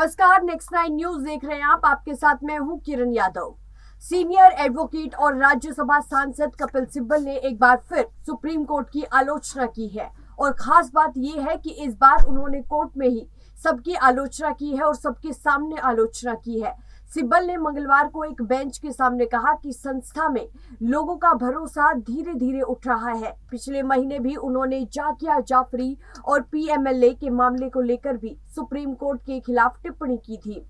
नमस्कार, next 9 news देख रहे हैं आप। आपके साथ मैं हूं किरण यादव। सीनियर एडवोकेट और राज्यसभा सांसद कपिल सिब्बल ने एक बार फिर सुप्रीम कोर्ट की आलोचना की है और खास बात यह है कि इस बार उन्होंने कोर्ट में ही सबकी आलोचना की है और सबके सामने आलोचना की है। सिब्बल ने मंगलवार को एक बेंच के सामने कहा कि संस्था में लोगों का भरोसा धीरे धीरे उठ रहा है। पिछले महीने भी उन्होंने जाकिया जाफरी और पीएमएलए के मामले को लेकर भी सुप्रीम कोर्ट के खिलाफ टिप्पणी की थी।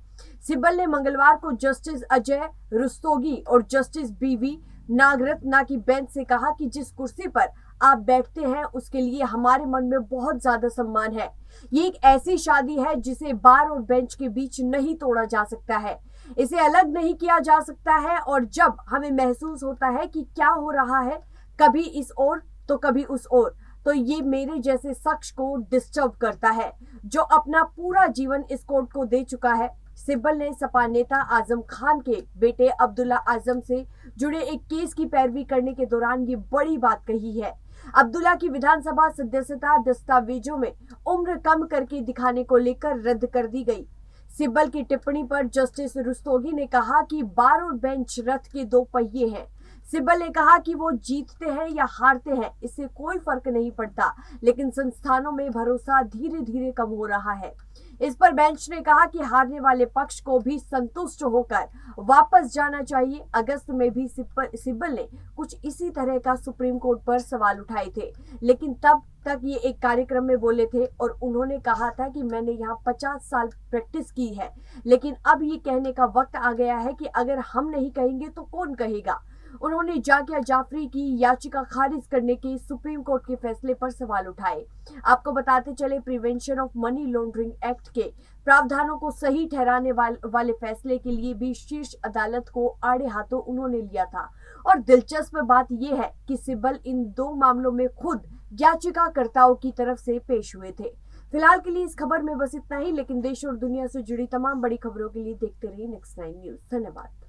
सिब्बल ने मंगलवार को जस्टिस अजय रस्तोगी और जस्टिस बीवी नागरत्ना की बेंच से कहा कि जिस कुर्सी पर आप बैठते हैं उसके लिए हमारे मन में बहुत ज्यादा सम्मान है। ये एक ऐसी शादी है जिसे बार और बेंच के बीच नहीं तोड़ा जा सकता है, इसे अलग नहीं किया जा सकता है। और जब हमें महसूस होता है कि क्या हो रहा है, कभी इस ओर तो कभी उस ओर, तो ये मेरे जैसे शख्स को डिस्टर्ब करता है जो अपना पूरा जीवन इस कोर्ट को दे चुका है। सिब्बल ने सपा नेता आजम खान के बेटे अब्दुल्ला आजम से जुड़े एक केस की पैरवी करने के दौरान ये बड़ी बात कही है। अब्दुल्ला की विधानसभा सदस्यता दस्तावेजों में उम्र कम करके दिखाने को लेकर रद्द कर दी गई। सिब्बल की टिप्पणी पर जस्टिस रस्तोगी ने कहा कि बार और बेंच रथ के दो पहिए हैं। सिब्बल ने कहा कि वो जीतते हैं या हारते हैं इससे कोई फर्क नहीं पड़ता, लेकिन संस्थानों में भरोसा धीरे धीरे कम हो रहा है। इस पर बेंच ने कहा कि हारने वाले पक्ष को भी संतुष्ट होकर वापस जाना चाहिए। अगस्त में भी सिब्बल ने कुछ इसी तरह का सुप्रीम कोर्ट पर सवाल उठाए थे, लेकिन तब तक ये एक कार्यक्रम में बोले थे और उन्होंने कहा था कि मैंने यहाँ 50 साल प्रैक्टिस की है, लेकिन अब ये कहने का वक्त आ गया है कि अगर हम नहीं कहेंगे तो कौन कहेगा। उन्होंने जाकिया जाफरी की याचिका खारिज करने के सुप्रीम कोर्ट के फैसले पर सवाल उठाए। आपको बताते चले, prevention of money laundering act के प्रावधानों को सही ठहराने वाले फैसले के लिए भी शीर्ष अदालत को आड़े हाथों उन्होंने लिया था। और दिलचस्प बात यह है कि सिब्बल इन दो मामलों में खुद याचिकाकर्ताओं की तरफ से पेश हुए थे। फिलहाल के लिए इस खबर में बस इतना ही, लेकिन देश और दुनिया से जुड़ी तमाम बड़ी खबरों के लिए देखते रहिए नेक्स्ट 9 न्यूज। धन्यवाद।